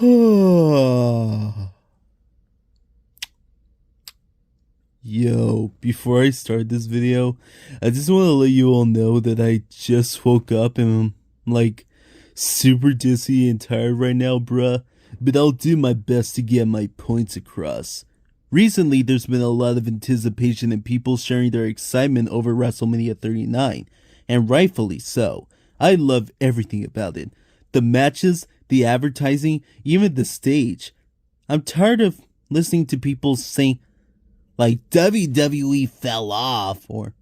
Yo, before I start this video, I just want to let you all know that I just woke up and I'm like super dizzy and tired right now, bruh. But I'll do my best to get my points across. Recently, there's been a lot of anticipation and people sharing their excitement over WrestleMania 39, and rightfully so. I love everything about it. The matches, the advertising, even the stage. I'm tired of listening to people saying, like, WWE fell off, or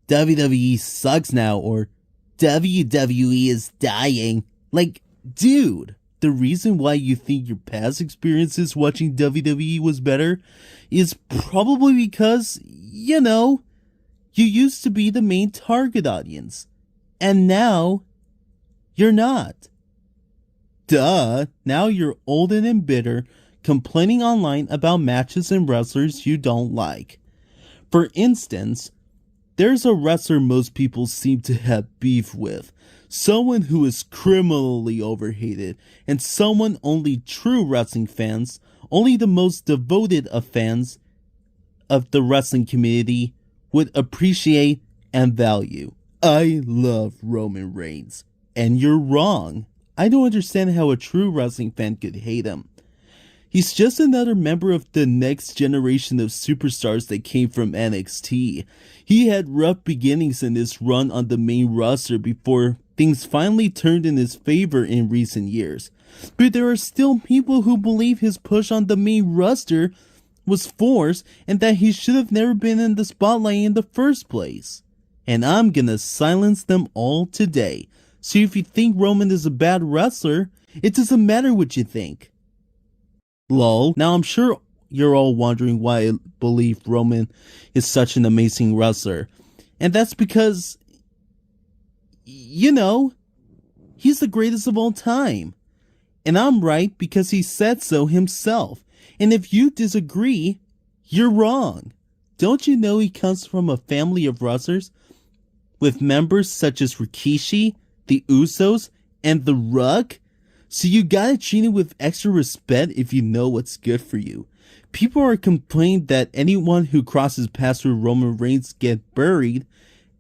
WWE sucks now, or WWE is dying. Like, dude, the reason why you think your past experiences watching WWE was better is probably because, you used to be the main target audience. And now, you're not. Duh, now you're old and embittered, complaining online about matches and wrestlers you don't like. For instance, there's a wrestler most people seem to have beef with, someone who is criminally overhated, and someone only true wrestling fans, only the most devoted of fans of the wrestling community, would appreciate and value. I love Roman Reigns, and you're wrong. I don't understand how a true wrestling fan could hate him. He's just another member of the next generation of superstars that came from NXT. He had rough beginnings in his run on the main roster before things finally turned in his favor in recent years. But there are still people who believe his push on the main roster was forced and that he should have never been in the spotlight in the first place. And I'm gonna silence them all today. So if you think Roman is a bad wrestler, it doesn't matter what you think. Lol. Now I'm sure you're all wondering why I believe Roman is such an amazing wrestler. And that's because, he's the greatest of all time. And I'm right because he said so himself. And if you disagree, you're wrong. Don't you know he comes from a family of wrestlers with members such as Rikishi, the Usos, and The Rock? So you gotta treat him with extra respect if you know what's good for you. People are complaining that anyone who crosses paths with Roman Reigns get buried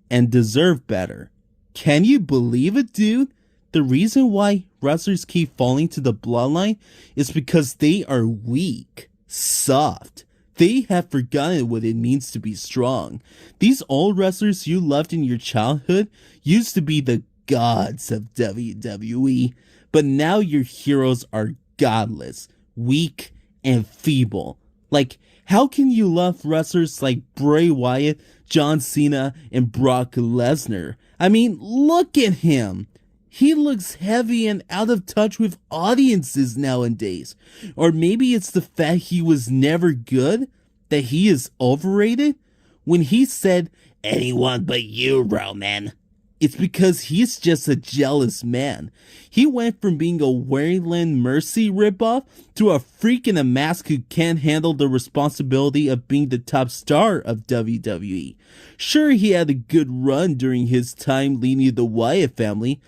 and deserve better. Can you believe it, dude? The reason why wrestlers keep falling to the bloodline is because they are weak, soft. They have forgotten what it means to be strong. These old wrestlers you loved in your childhood used to be the gods of WWE. But now your heroes are godless, weak, and feeble. Like, how can you love wrestlers like Bray Wyatt, John Cena, and Brock Lesnar? I mean, look at him. He looks heavy and out of touch with audiences nowadays. Or maybe it's the fact he was never good, that he is overrated? When he said, "Anyone but you, Roman," it's because he's just a jealous man. He went from being a Waylon Mercy ripoff to a freak in a mask who can't handle the responsibility of being the top star of WWE. Sure, he had a good run during his time leading the Wyatt family,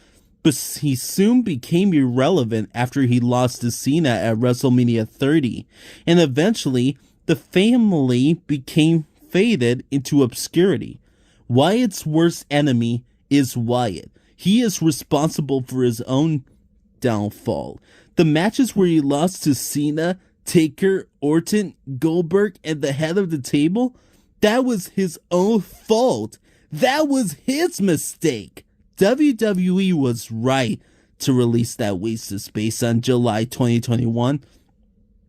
but he soon became irrelevant after he lost to Cena at WrestleMania 30, and eventually the family became faded into obscurity. Wyatt's worst enemy is Wyatt. He is responsible for his own downfall. The matches where he lost to Cena, Taker, Orton, Goldberg, and the head of the table, that was his own fault. That was his mistake. WWE was right to release that waste of space on July 2021,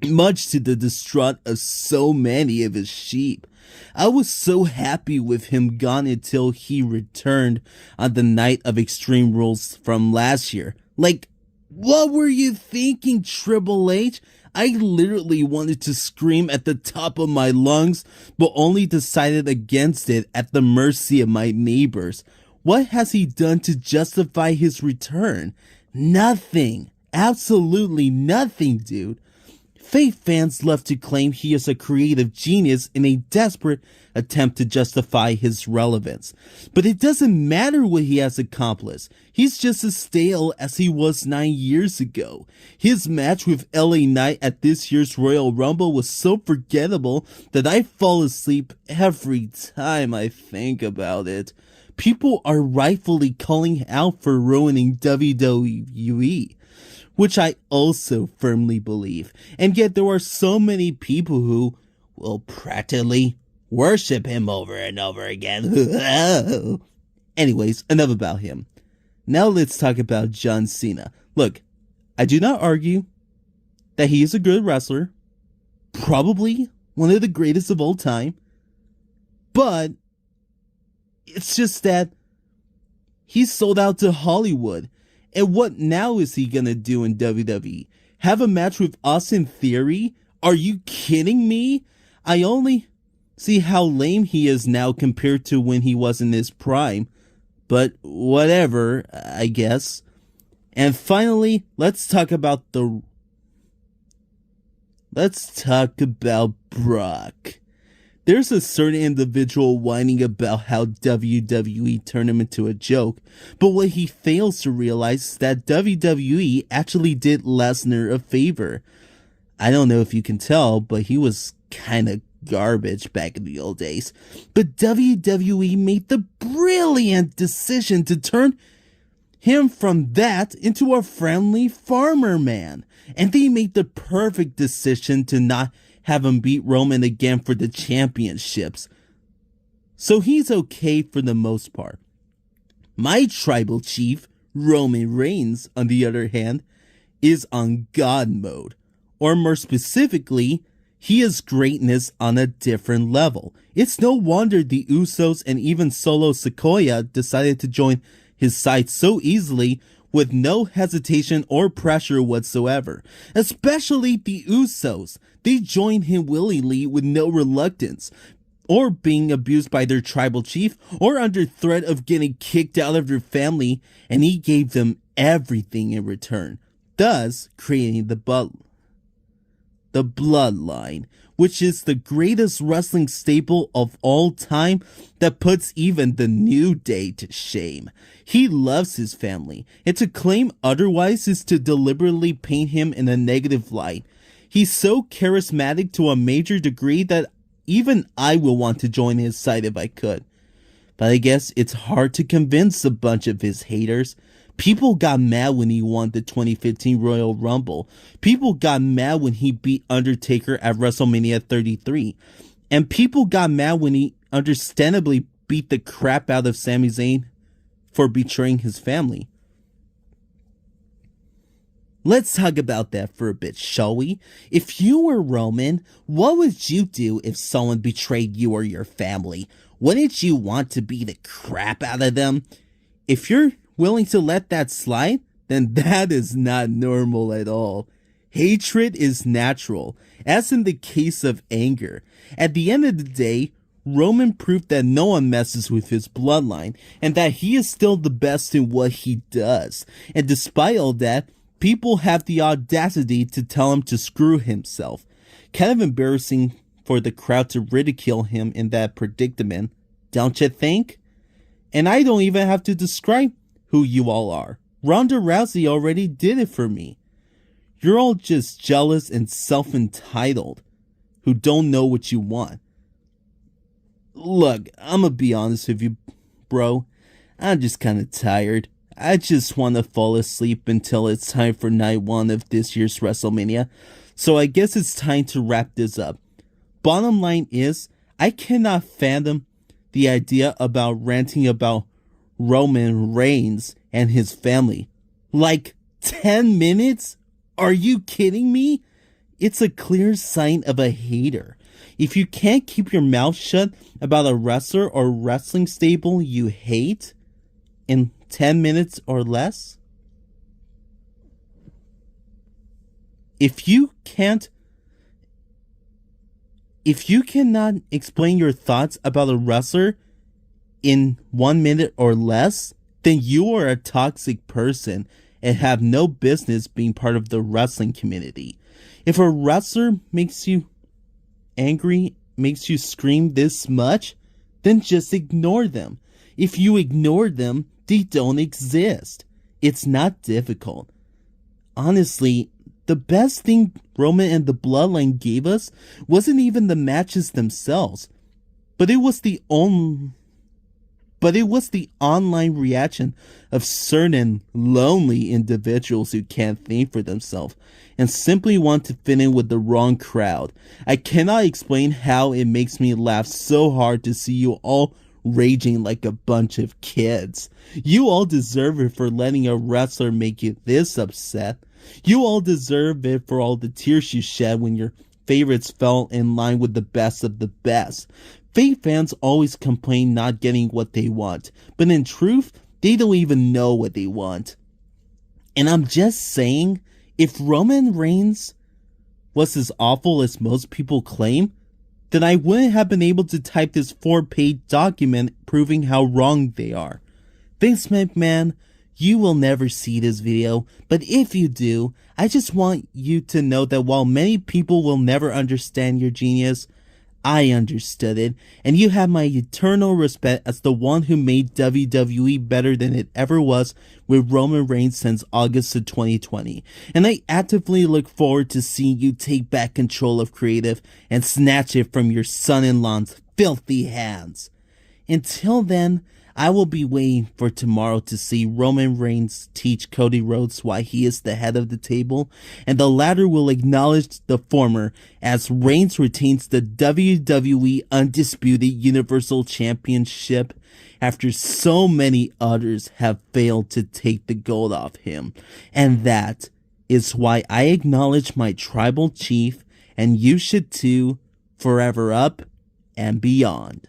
much to the distraught of so many of his sheep. I was so happy with him gone until he returned on the night of Extreme Rules from last year. Like, what were you thinking, Triple H? I literally wanted to scream at the top of my lungs, but only decided against it at the mercy of my neighbors. What has he done to justify his return? Nothing. Absolutely nothing, dude. Faith fans love to claim he is a creative genius in a desperate attempt to justify his relevance. But it doesn't matter what he has accomplished. He's just as stale as he was 9 years ago. His match with LA Knight at this year's Royal Rumble was so forgettable that I fall asleep every time I think about it. People are rightfully calling out for ruining WWE, which I also firmly believe. And yet there are so many people who will practically worship him over and over again. Anyways, enough about him. Now let's talk about John Cena. Look, I do not argue that he is a good wrestler, probably one of the greatest of all time, but it's just that he's sold out to Hollywood. And what now is he gonna do in WWE? Have a match with Austin Theory? Are you kidding me? I only see how lame he is now compared to when he was in his prime. But whatever, I guess. And finally, let's talk about Brock. There's a certain individual whining about how WWE turned him into a joke, but what he fails to realize is that WWE actually did Lesnar a favor. I don't know if you can tell, but he was kinda garbage back in the old days. But WWE made the brilliant decision to turn him from that into a friendly farmer man. And they made the perfect decision to not have him beat Roman again for the championships. So he's okay for the most part. My tribal chief, Roman Reigns, on the other hand, is on God mode. Or more specifically, he is greatness on a different level. It's no wonder the Usos and even Solo Sikoa decided to join his side so easily with no hesitation or pressure whatsoever. Especially the Usos. They joined him willingly with no reluctance, or being abused by their tribal chief, or under threat of getting kicked out of their family, and he gave them everything in return, thus creating the bloodline, which is the greatest wrestling staple of all time that puts even the New Day to shame. He loves his family, and to claim otherwise is to deliberately paint him in a negative light. He's so charismatic to a major degree that even I will want to join his side if I could. But I guess it's hard to convince a bunch of his haters. People got mad when he won the 2015 Royal Rumble. People got mad when he beat Undertaker at WrestleMania 33. And people got mad when he understandably beat the crap out of Sami Zayn for betraying his family. Let's talk about that for a bit, shall we? If you were Roman, what would you do if someone betrayed you or your family? Wouldn't you want to beat the crap out of them? If you're willing to let that slide, then that is not normal at all. Hatred is natural, as in the case of anger. At the end of the day, Roman proved that no one messes with his bloodline, and that he is still the best in what he does. And despite all that, people have the audacity to tell him to screw himself. Kind of embarrassing for the crowd to ridicule him in that predicament, don't you think? And I don't even have to describe who you all are. Ronda Rousey already did it for me. You're all just jealous and self-entitled, who don't know what you want. Look, I'm gonna be honest with you, bro. I'm just kinda tired. I just want to fall asleep until it's time for night 1 of this year's WrestleMania. So I guess it's time to wrap this up. Bottom line is, I cannot fathom the idea about ranting about Roman Reigns and his family. Like 10 minutes? Are you kidding me? It's a clear sign of a hater. If you can't keep your mouth shut about a wrestler or wrestling stable you hate in 10 minutes or less, if you cannot explain your thoughts about a wrestler in 1 minute or less, then you are a toxic person, and have no business being part of the wrestling community. If a wrestler makes you angry, makes you scream this much, then just ignore them. If you ignore them, they don't exist. It's not difficult. Honestly, the best thing Roman and the Bloodline gave us wasn't even the matches themselves, but it was the online reaction of certain lonely individuals who can't think for themselves and simply want to fit in with the wrong crowd. I cannot explain how it makes me laugh so hard to see you all raging like a bunch of kids. You all deserve it for letting a wrestler make you this upset. You all deserve it for all the tears you shed when your favorites fell in line with the best of the best. Fake fans always complain not getting what they want, but in truth, they don't even know what they want. And I'm just saying, if Roman Reigns was as awful as most people claim, then I wouldn't have been able to type this 4-page document proving how wrong they are. Vince McMahon, you will never see this video, but if you do, I just want you to know that while many people will never understand your genius, I understood it, and you have my eternal respect as the one who made WWE better than it ever was with Roman Reigns since August of 2020. And I actively look forward to seeing you take back control of creative and snatch it from your son-in-law's filthy hands. Until then, I will be waiting for tomorrow to see Roman Reigns teach Cody Rhodes why he is the head of the table, and the latter will acknowledge the former as Reigns retains the WWE Undisputed Universal Championship after so many others have failed to take the gold off him. And that is why I acknowledge my tribal chief, and you should too, forever up and beyond.